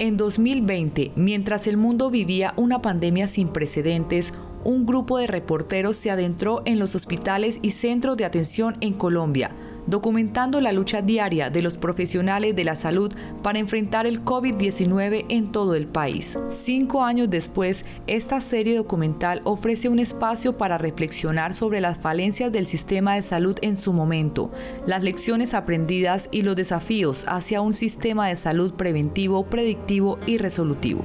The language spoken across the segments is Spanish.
En 2020, mientras el mundo vivía una pandemia sin precedentes, un grupo de reporteros se adentró en los hospitales y centros de atención en Colombia, documentando la lucha diaria de los profesionales de la salud para enfrentar el COVID-19 en todo el país. 5 años después, esta serie documental ofrece un espacio para reflexionar sobre las falencias del sistema de salud en su momento, las lecciones aprendidas y los desafíos hacia un sistema de salud preventivo, predictivo y resolutivo.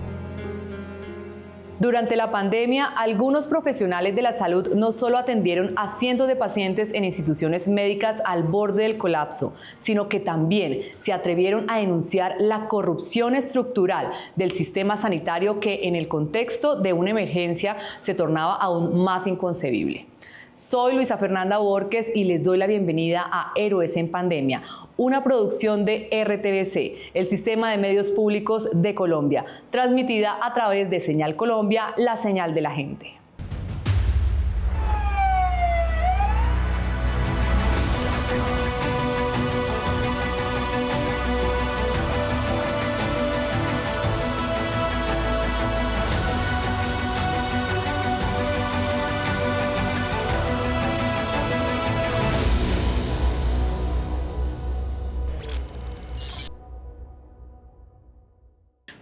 Durante la pandemia, algunos profesionales de la salud no solo atendieron a cientos de pacientes en instituciones médicas al borde del colapso, sino que también se atrevieron a denunciar la corrupción estructural del sistema sanitario que en el contexto de una emergencia se tornaba aún más inconcebible. Soy Luisa Fernanda Borges y les doy la bienvenida a Héroes en Pandemia, una producción de RTVC, el Sistema de Medios Públicos de Colombia, transmitida a través de Señal Colombia, la señal de la gente.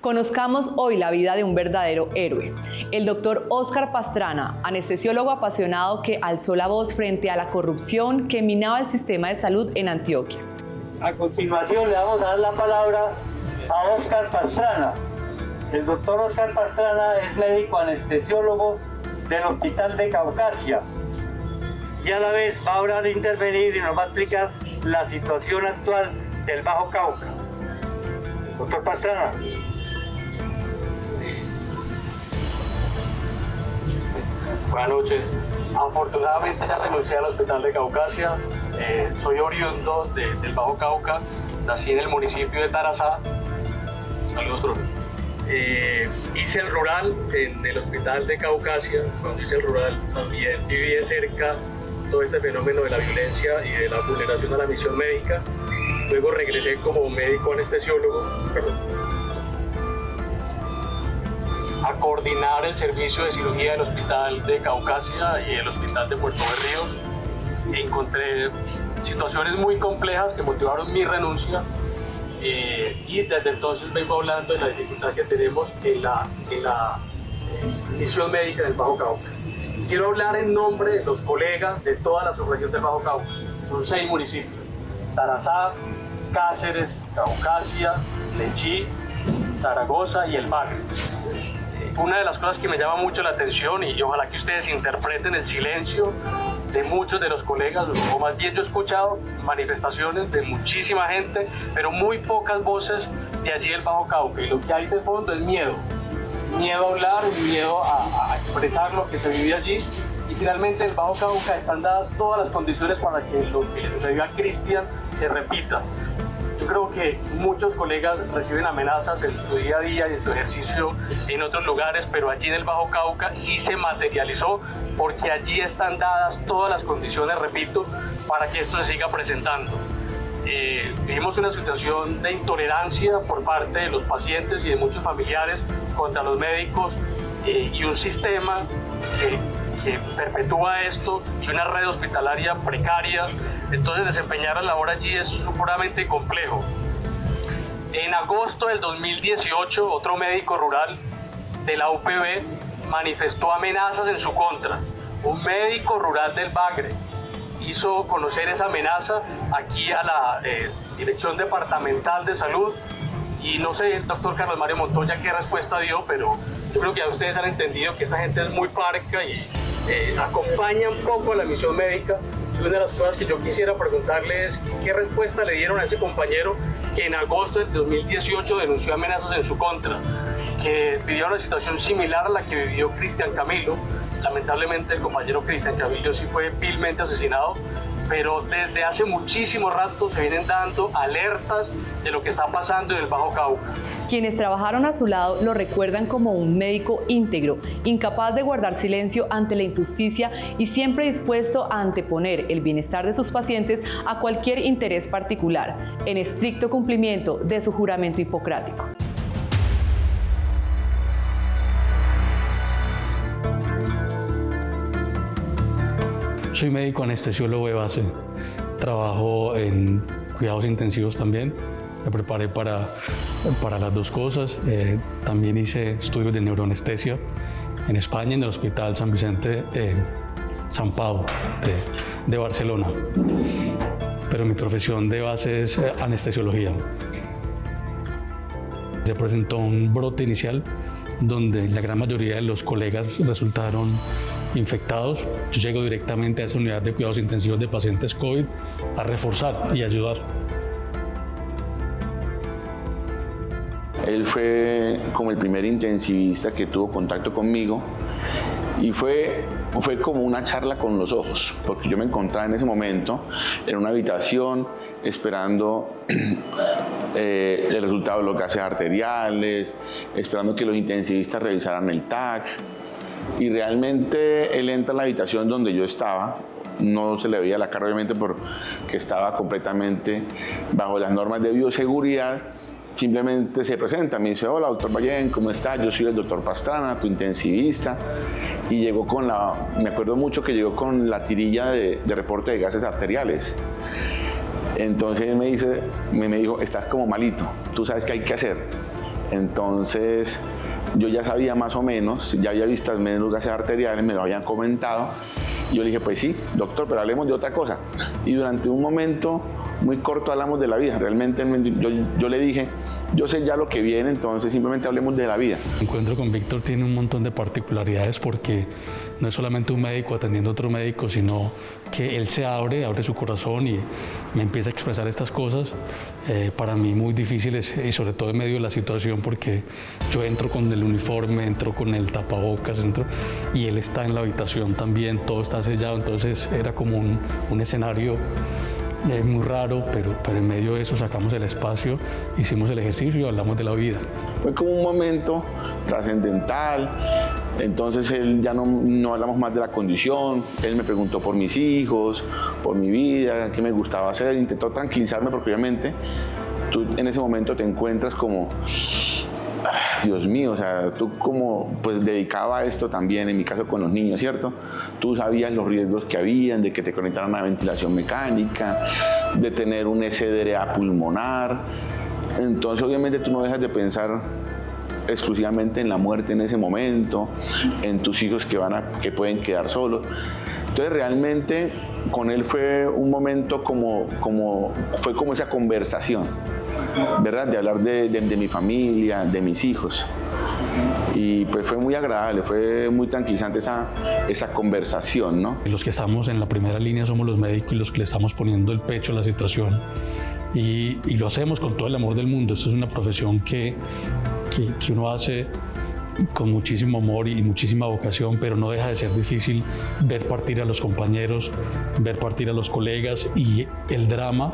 Conozcamos hoy la vida de un verdadero héroe, el doctor Óscar Pastrana, anestesiólogo apasionado que alzó la voz frente a la corrupción que minaba el sistema de salud en Antioquia. A continuación le vamos a dar la palabra a Óscar Pastrana. El doctor Óscar Pastrana es médico anestesiólogo del Hospital de Caucasia y a la vez va a hablar de intervenir y nos va a explicar la situación actual del Bajo Cauca. Doctor Pastrana. Buenas noches. Afortunadamente ya renuncié al Hospital de Caucasia. Soy oriundo del Bajo Cauca. Nací en el municipio de Tarazá. Saludos, profe. Hice el rural en el Hospital de Caucasia. Cuando hice el rural también viví de cerca todo este fenómeno de la violencia y de la vulneración a la misión médica. Luego regresé como médico anestesiólogo. A coordinar el servicio de cirugía del Hospital de Caucasia y el Hospital de Puerto Berrío. Encontré situaciones muy complejas que motivaron mi renuncia y desde entonces vengo hablando de la dificultad que tenemos en la misión médica del Bajo Cauca. Quiero hablar en nombre de los colegas de toda la subregión del Bajo Cauca. Son 6 municipios: Tarazá, Cáceres, Caucasia, Lechí, Zaragoza y El Bagre. Una de las cosas que me llama mucho la atención, y ojalá que ustedes interpreten el silencio de muchos de los colegas, o más bien yo he escuchado manifestaciones de muchísima gente, pero muy pocas voces de allí del Bajo Cauca, y lo que hay de fondo es miedo a hablar, miedo a expresar lo que se vive allí, y finalmente en el Bajo Cauca están dadas todas las condiciones para que lo que le sucedió a Cristian se repita. Yo creo que muchos colegas reciben amenazas en su día a día y en su ejercicio en otros lugares, pero allí en el Bajo Cauca sí se materializó, porque allí están dadas todas las condiciones, repito, para que esto se siga presentando. Vivimos una situación de intolerancia por parte de los pacientes y de muchos familiares contra los médicos y un sistema que perpetúa esto y una red hospitalaria precaria. Entonces desempeñar la labor allí es supremamente complejo. En agosto del 2018, otro médico rural de la UPB manifestó amenazas en su contra. Un médico rural del Bagre hizo conocer esa amenaza aquí a la Dirección Departamental de Salud, y no sé, doctor Carlos Mario Montoya, qué respuesta dio, pero yo creo que ya ustedes han entendido que esta gente es muy parca y acompaña un poco a la misión médica. Y una de las cosas que yo quisiera preguntarle es qué respuesta le dieron a ese compañero que en agosto de 2018 denunció amenazas en su contra, que vivió una situación similar a la que vivió Cristian Camilo. Lamentablemente el compañero Cristian Camilo sí fue vilmente asesinado, pero desde hace muchísimo rato se vienen dando alertas de lo que está pasando en el Bajo Cauca. Quienes trabajaron a su lado lo recuerdan como un médico íntegro, incapaz de guardar silencio ante la injusticia y siempre dispuesto a anteponer el bienestar de sus pacientes a cualquier interés particular, en estricto cumplimiento de su juramento hipocrático. Soy médico anestesiólogo de base, trabajo en cuidados intensivos también, me preparé para las dos cosas. También hice estudios de neuroanestesia en España, en el Hospital San Vicente Sant Pau de Barcelona, pero mi profesión de base es anestesiología. Se presentó un brote inicial donde la gran mayoría de los colegas resultaron infectados. Yo llego directamente a esa unidad de cuidados intensivos de pacientes COVID a reforzar y ayudar. Él fue como el primer intensivista que tuvo contacto conmigo y fue como una charla con los ojos, porque yo me encontraba en ese momento en una habitación esperando el resultado de los gases arteriales, esperando que los intensivistas revisaran el TAC, y realmente él entra en la habitación donde yo estaba. No se le veía la cara, obviamente, porque estaba completamente bajo las normas de bioseguridad. Simplemente se presenta, me dice: hola, doctor Ballén, ¿cómo está? Yo soy el doctor Pastrana, tu intensivista. Y llegó me acuerdo mucho que llegó con la tirilla de reporte de gases arteriales. Entonces me dijo: estás como malito, tú sabes qué hay que hacer. Entonces yo ya sabía más o menos, ya había visto al menos los gases arteriales, me lo habían comentado. Y yo le dije: pues sí, doctor, pero hablemos de otra cosa. Y durante un momento muy corto hablamos de la vida. Realmente yo le dije: yo sé ya lo que viene, entonces simplemente hablemos de la vida. El encuentro con Víctor tiene un montón de particularidades porque no es solamente un médico atendiendo a otro médico, sino que él se abre su corazón y me empieza a expresar estas cosas para mí muy difíciles, y sobre todo en medio de la situación, porque yo entro con el uniforme, entro con el tapabocas, y él está en la habitación también, todo está sellado, entonces era como un escenario muy raro, pero en medio de eso sacamos el espacio, hicimos el ejercicio y hablamos de la vida. Fue como un momento trascendental. Entonces él ya no hablamos más de la condición, él me preguntó por mis hijos, por mi vida, qué me gustaba hacer, intentó tranquilizarme, porque obviamente tú en ese momento te encuentras como, Dios mío, o sea, tú como pues dedicaba a esto también, en mi caso con los niños, ¿cierto? Tú sabías los riesgos que habían de que te conectaran a ventilación mecánica, de tener un SDRA pulmonar. Entonces obviamente tú no dejas de pensar exclusivamente en la muerte en ese momento, en tus hijos que pueden quedar solos. Entonces realmente con él fue un momento fue como esa conversación, ¿verdad? De hablar de mi familia, de mis hijos. Y pues fue muy agradable, fue muy tranquilizante esa conversación, ¿no? Los que estamos en la primera línea somos los médicos y los que le estamos poniendo el pecho a la situación. Y lo hacemos con todo el amor del mundo. Esto es una profesión que uno hace con muchísimo amor y muchísima vocación, pero no deja de ser difícil ver partir a los compañeros, ver partir a los colegas y el drama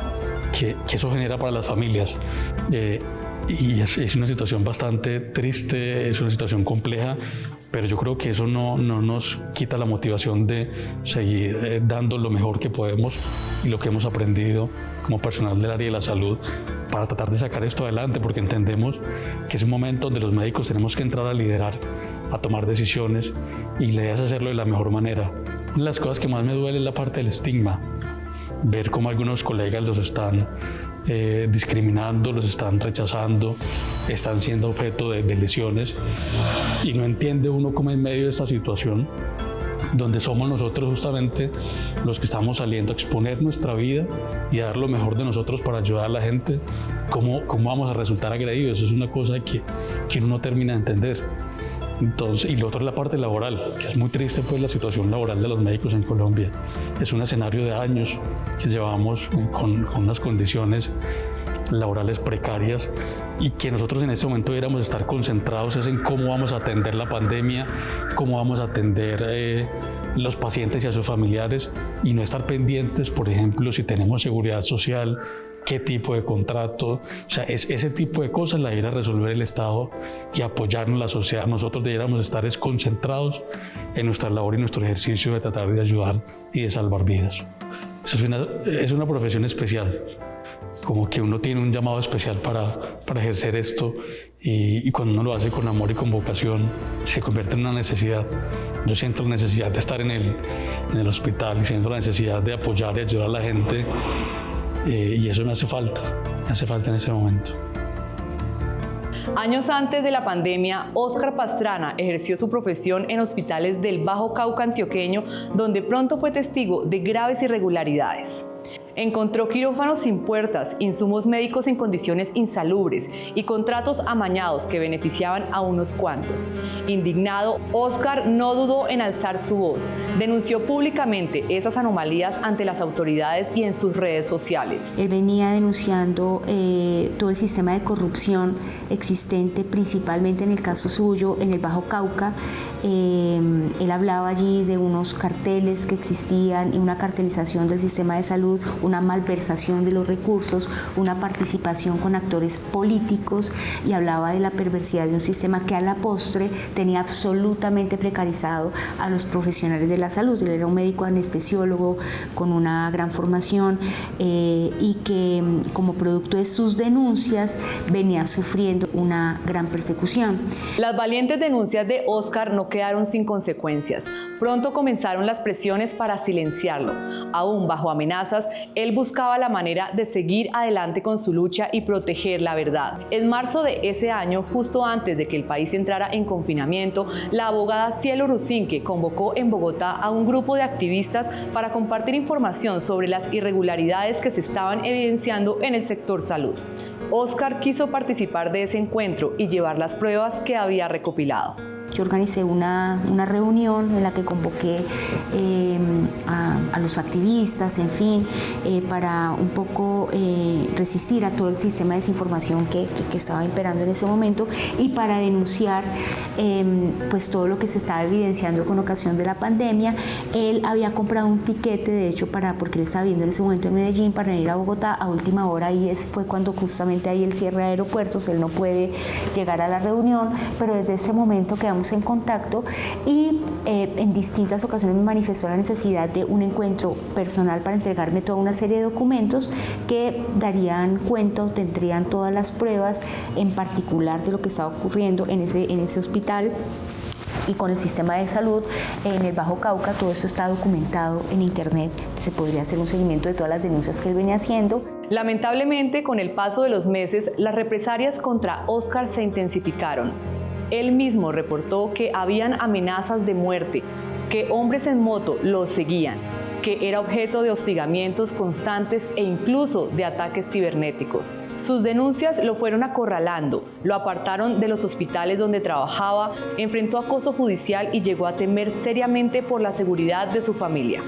que eso genera para las familias. Y es una situación bastante triste, es una situación compleja, pero yo creo que eso no nos quita la motivación de seguir dando lo mejor que podemos y lo que hemos aprendido como personal del área de la salud para tratar de sacar esto adelante, porque entendemos que es un momento donde los médicos tenemos que entrar a liderar, a tomar decisiones, y la idea es hacerlo de la mejor manera. Una de las cosas que más me duele es la parte del estigma, ver cómo algunos colegas los están discriminando, los están rechazando, están siendo objeto de lesiones, y no entiende uno cómo en medio de esta situación, donde somos nosotros justamente los que estamos saliendo a exponer nuestra vida y a dar lo mejor de nosotros para ayudar a la gente, cómo vamos a resultar agredidos. Eso es una cosa que uno no termina de entender. Entonces, y lo otro es la parte laboral, que es muy triste, pues la situación laboral de los médicos en Colombia. Es un escenario de años que llevamos con unas condiciones laborales precarias, y que nosotros en este momento deberíamos estar concentrados en cómo vamos a atender la pandemia, cómo vamos a atender los pacientes y a sus familiares, y no estar pendientes, por ejemplo, si tenemos seguridad social, qué tipo de contrato. O sea, ese tipo de cosas la debería resolver el Estado y apoyarnos la sociedad. Nosotros deberíamos estar concentrados en nuestra labor y nuestro ejercicio de tratar de ayudar y de salvar vidas. Eso es una profesión especial, como que uno tiene un llamado especial para ejercer esto, y cuando uno lo hace con amor y con vocación, se convierte en una necesidad. Yo siento la necesidad de estar en el hospital y siento la necesidad de apoyar y ayudar a la gente, y eso me hace falta en ese momento. Años antes de la pandemia, Óscar Pastrana ejerció su profesión en hospitales del Bajo Cauca antioqueño, donde pronto fue testigo de graves irregularidades. Encontró quirófanos sin puertas, insumos médicos en condiciones insalubres y contratos amañados que beneficiaban a unos cuantos. Indignado, Óscar no dudó en alzar su voz. Denunció públicamente esas anomalías ante las autoridades y en sus redes sociales. Él venía denunciando todo el sistema de corrupción existente, principalmente en el caso suyo, en el Bajo Cauca. Él hablaba allí de unos carteles que existían y una cartelización del sistema de salud, una malversación de los recursos, una participación con actores políticos, y hablaba de la perversidad de un sistema que a la postre tenía absolutamente precarizado a los profesionales de la salud. Él era un médico anestesiólogo con una gran formación y que como producto de sus denuncias venía sufriendo una gran persecución. Las valientes denuncias de Óscar no quedaron sin consecuencias. Pronto comenzaron las presiones para silenciarlo. Aún bajo amenazas, él buscaba la manera de seguir adelante con su lucha y proteger la verdad. En marzo de ese año, justo antes de que el país entrara en confinamiento, la abogada Cielo Rusinque convocó en Bogotá a un grupo de activistas para compartir información sobre las irregularidades que se estaban evidenciando en el sector salud. Óscar quiso participar de ese encuentro y llevar las pruebas que había recopilado. Yo organicé una reunión en la que convoqué a los activistas, en fin, para un poco resistir a todo el sistema de desinformación que estaba imperando en ese momento y para denunciar pues todo lo que se estaba evidenciando con ocasión de la pandemia. Él había comprado un tiquete, de hecho, porque él estaba viendo en ese momento en Medellín para ir a Bogotá a última hora, y fue cuando justamente ahí el cierre de aeropuertos, él no puede llegar a la reunión, pero desde ese momento quedamos en contacto y en distintas ocasiones me manifestó la necesidad de un encuentro personal para entregarme toda una serie de documentos que darían cuenta o tendrían todas las pruebas, en particular de lo que estaba ocurriendo en ese hospital y con el sistema de salud en el Bajo Cauca. Todo eso está documentado en internet, se podría hacer un seguimiento de todas las denuncias que él venía haciendo. Lamentablemente, con el paso de los meses, las represalias contra Óscar se intensificaron. Él mismo reportó que habían amenazas de muerte, que hombres en moto lo seguían, que era objeto de hostigamientos constantes e incluso de ataques cibernéticos. Sus denuncias lo fueron acorralando, lo apartaron de los hospitales donde trabajaba, enfrentó acoso judicial y llegó a temer seriamente por la seguridad de su familia.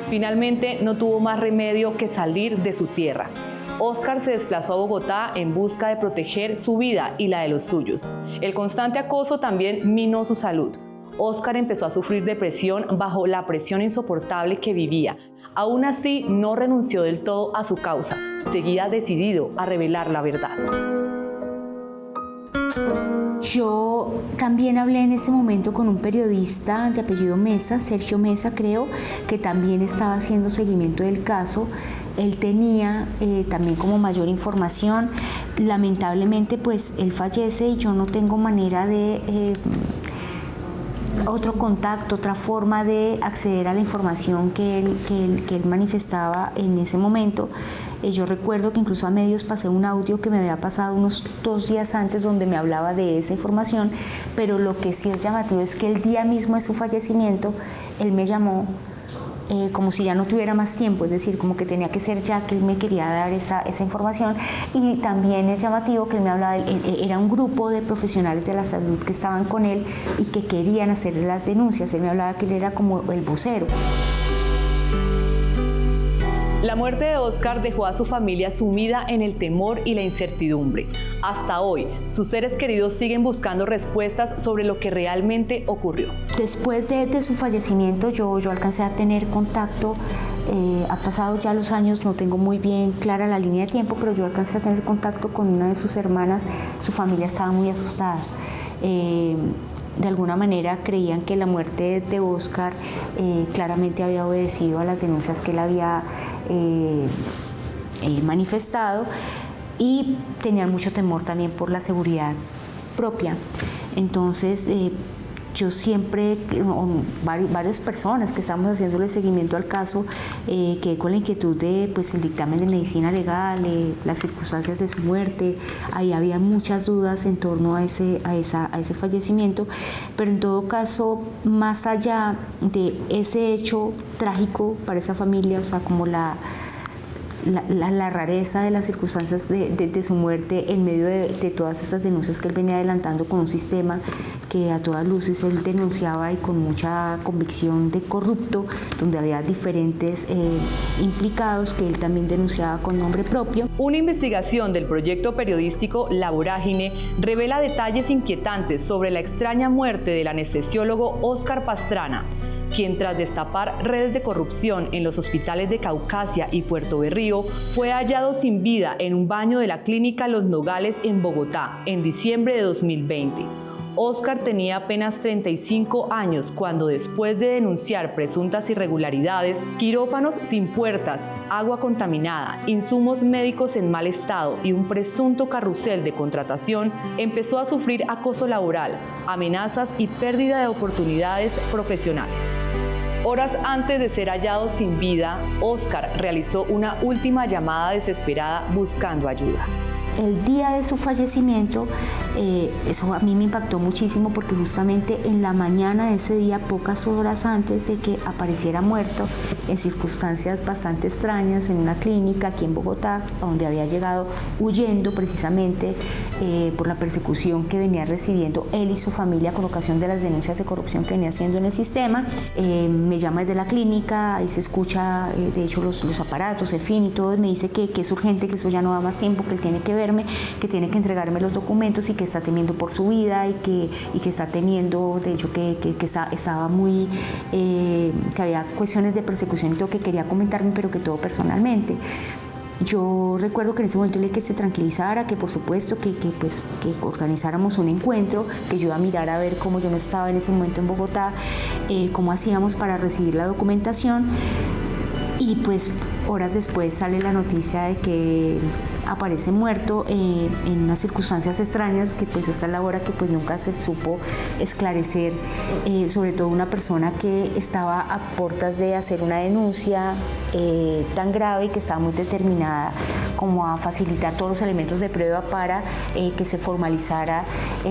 Finalmente no tuvo más remedio que salir de su tierra. Óscar se desplazó a Bogotá en busca de proteger su vida y la de los suyos. El constante acoso también minó su salud. Óscar empezó a sufrir depresión bajo la presión insoportable que vivía. Aún así, no renunció del todo a su causa. Seguía decidido a revelar la verdad. Yo también hablé en ese momento con un periodista de apellido Mesa, Sergio Mesa creo, que también estaba haciendo seguimiento del caso. Él tenía también como mayor información. Lamentablemente pues él fallece y yo no tengo manera de otro contacto, otra forma de acceder a la información que él manifestaba en ese momento. Yo recuerdo que incluso a medios pasé un audio que me había pasado unos 2 días antes donde me hablaba de esa información, pero lo que sí es llamativo es que el día mismo de su fallecimiento él me llamó como si ya no tuviera más tiempo, es decir, como que tenía que ser ya que él me quería dar esa información. Y también es llamativo que él me hablaba, era un grupo de profesionales de la salud que estaban con él y que querían hacerle las denuncias. Él me hablaba que él era como el vocero. La muerte de Óscar dejó a su familia sumida en el temor y la incertidumbre. Hasta hoy, sus seres queridos siguen buscando respuestas sobre lo que realmente ocurrió. Después de su fallecimiento, yo alcancé a tener contacto. Ha pasado ya los años, no tengo muy bien clara la línea de tiempo, pero yo alcancé a tener contacto con una de sus hermanas. Su familia estaba muy asustada. De alguna manera creían que la muerte de Óscar claramente había obedecido a las denuncias que él había manifestado, y tenían mucho temor también por la seguridad propia. Entonces, yo siempre, varias personas que estamos haciéndole seguimiento al caso, quedé con la inquietud de pues, el dictamen de medicina legal, las circunstancias de su muerte. Ahí había muchas dudas en torno a ese fallecimiento, pero en todo caso, más allá de ese hecho trágico para esa familia, o sea, como la rareza de las circunstancias de su muerte en medio de todas estas denuncias que él venía adelantando con un sistema que a todas luces él denunciaba y con mucha convicción de corrupto, donde había diferentes implicados que él también denunciaba con nombre propio. Una investigación del proyecto periodístico La Vorágine revela detalles inquietantes sobre la extraña muerte del anestesiólogo Óscar Pastrana, quien tras destapar redes de corrupción en los hospitales de Caucasia y Puerto Berrío, fue hallado sin vida en un baño de la clínica Los Nogales en Bogotá en diciembre de 2020. Óscar tenía apenas 35 años cuando, después de denunciar presuntas irregularidades, quirófanos sin puertas, agua contaminada, insumos médicos en mal estado y un presunto carrusel de contratación, empezó a sufrir acoso laboral, amenazas y pérdida de oportunidades profesionales. Horas antes de ser hallado sin vida, Óscar realizó una última llamada desesperada buscando ayuda. El día de su fallecimiento, eso a mí me impactó muchísimo porque justamente en la mañana de ese día, pocas horas antes de que apareciera muerto, en circunstancias bastante extrañas, en una clínica aquí en Bogotá, donde había llegado huyendo precisamente por la persecución que venía recibiendo él y su familia con ocasión de las denuncias de corrupción que venía haciendo en el sistema. Me llama desde la clínica, ahí se escucha, de hecho, los aparatos, el fin y todo, y me dice que es urgente, que eso ya no da más tiempo, que él tiene que ver, que tiene que entregarme los documentos y que está temiendo por su vida y que está temiendo, de hecho, que estaba muy, que había cuestiones de persecución y todo, que quería comentarme, pero que todo personalmente. Yo recuerdo que en ese momento le dije que se tranquilizara, que por supuesto que organizáramos un encuentro, que yo iba a mirar a ver cómo yo no estaba en ese momento en Bogotá, cómo hacíamos para recibir la documentación. Y pues horas después sale la noticia de que aparece muerto en unas circunstancias extrañas, que pues esta es la hora que pues nunca se supo esclarecer, sobre todo una persona que estaba a puertas de hacer una denuncia tan grave y que estaba muy determinada como a facilitar todos los elementos de prueba para que se formalizara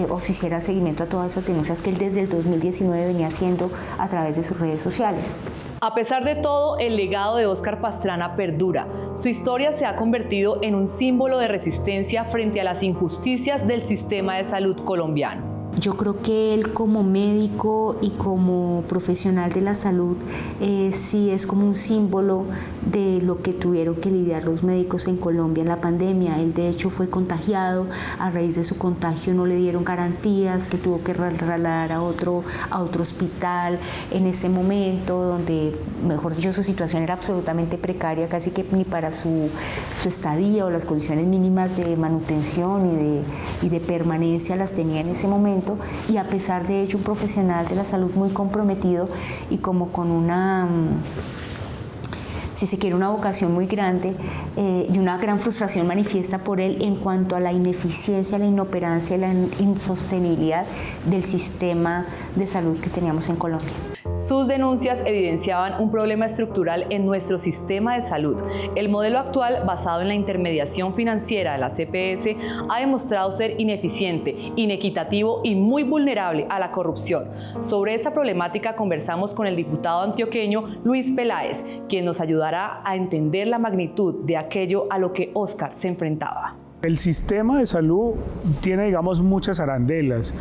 o se hiciera seguimiento a todas esas denuncias que él desde el 2019 venía haciendo a través de sus redes sociales. A pesar de todo, el legado de Óscar Pastrana perdura. Su historia se ha convertido en un símbolo de resistencia frente a las injusticias del sistema de salud colombiano. Yo creo que él como médico y como profesional de la salud sí es como un símbolo de lo que tuvieron que lidiar los médicos en Colombia en la pandemia. Él de hecho fue contagiado, a raíz de su contagio no le dieron garantías, se tuvo que trasladar a otro hospital en ese momento, donde, mejor dicho, su situación era absolutamente precaria, casi que ni para su estadía o las condiciones mínimas de manutención y de permanencia las tenía en ese momento. Y a pesar de ello, un profesional de la salud muy comprometido y como con una, si se quiere, una vocación muy grande y una gran frustración manifiesta por él en cuanto a la ineficiencia, la inoperancia y la insostenibilidad del sistema de salud que teníamos en Colombia. Sus denuncias evidenciaban un problema estructural en nuestro sistema de salud. El modelo actual, basado en la intermediación financiera de la CPS, ha demostrado ser ineficiente, inequitativo y muy vulnerable a la corrupción. Sobre esta problemática conversamos con el diputado antioqueño Luis Peláez, quien nos ayudará a entender la magnitud de aquello a lo que Óscar se enfrentaba. El sistema de salud tiene, digamos, muchas arandelas.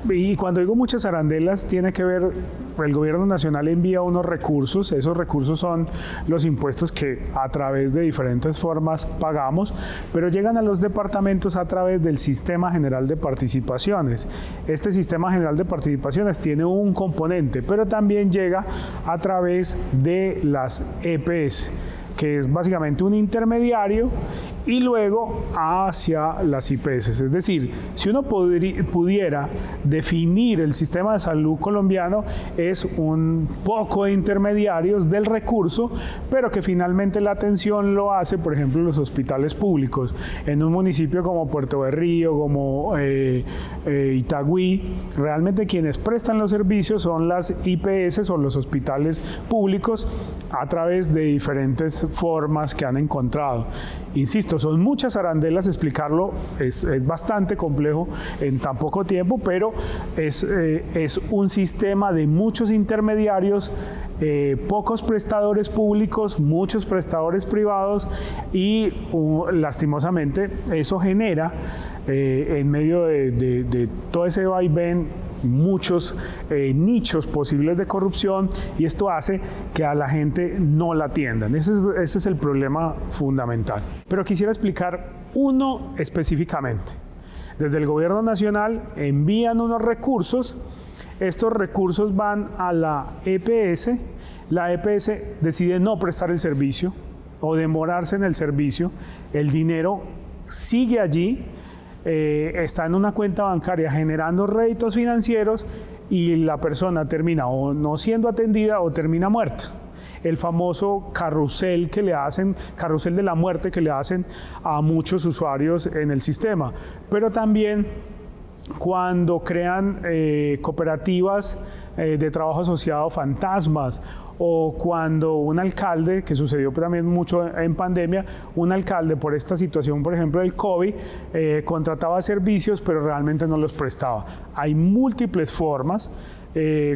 Y cuando digo muchas arandelas, tiene que ver, el gobierno nacional envía unos recursos, esos recursos son los impuestos que a través de diferentes formas pagamos, pero llegan a los departamentos a través del Sistema General de Participaciones. Este Sistema General de Participaciones tiene un componente, pero también llega a través de las EPS, que es básicamente un intermediario y luego hacia las IPS. Es decir, si uno pudiera definir el sistema de salud colombiano, es un poco de intermediarios del recurso, pero que finalmente la atención lo hace, por ejemplo, los hospitales públicos. En un municipio como Puerto Berrío, como Itagüí, realmente quienes prestan los servicios son las IPS o los hospitales públicos a través de diferentes formas que han encontrado. Insisto, son muchas arandelas, explicarlo es bastante complejo en tan poco tiempo, pero es un sistema de muchos intermediarios, pocos prestadores públicos, muchos prestadores privados y lastimosamente eso genera en medio de todo ese vaivén muchos nichos posibles de corrupción, y esto hace que a la gente no la atiendan. Ese es el problema fundamental. Pero quisiera explicar uno específicamente. Desde el gobierno nacional envían unos recursos, estos recursos van a la EPS, la EPS decide no prestar el servicio o demorarse en el servicio, el dinero sigue allí, está en una cuenta bancaria generando réditos financieros y la persona termina o no siendo atendida o termina muerta. El famoso carrusel que le hacen, carrusel de la muerte que le hacen a muchos usuarios en el sistema. Pero también cuando crean cooperativas de trabajo asociado fantasmas, o cuando un alcalde, que sucedió también mucho en pandemia, un alcalde por esta situación, por ejemplo, del COVID, contrataba servicios pero realmente no los prestaba. Hay múltiples formas,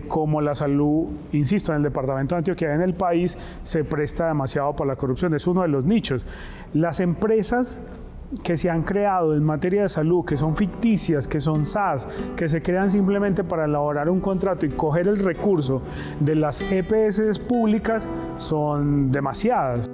como la salud, insisto, en el departamento de Antioquia, en el país, se presta demasiado para la corrupción, es uno de los nichos. Las empresas que se han creado en materia de salud, que son ficticias, que son SAS, que se crean simplemente para elaborar un contrato y coger el recurso de las EPS públicas, son demasiadas.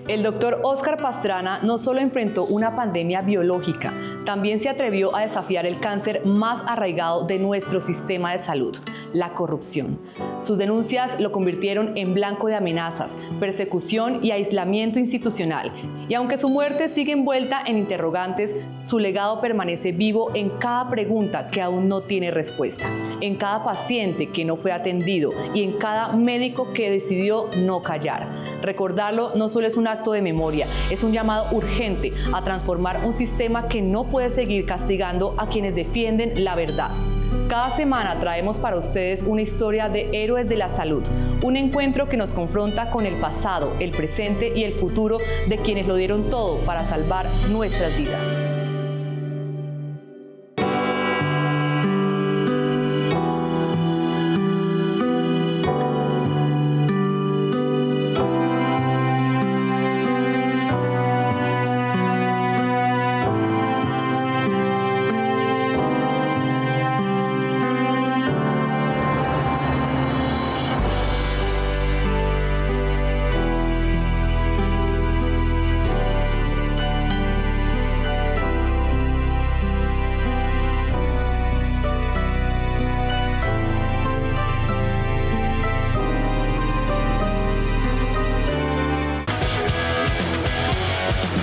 El doctor Óscar Pastrana no solo enfrentó una pandemia biológica, también se atrevió a desafiar el cáncer más arraigado de nuestro sistema de salud, la corrupción. Sus denuncias lo convirtieron en blanco de amenazas, persecución y aislamiento institucional. Y aunque su muerte sigue envuelta en interrogantes, su legado permanece vivo en cada pregunta que aún no tiene respuesta, en cada paciente que no fue atendido y en cada médico que decidió no callar. Recordarlo no solo es un acto de memoria, es un llamado urgente a transformar un sistema que no puede seguir castigando a quienes defienden la verdad. Cada semana traemos para ustedes una historia de héroes de la salud, un encuentro que nos confronta con el pasado, el presente y el futuro de quienes lo dieron todo para salvar nuestras vidas.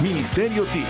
Ministerio TIC,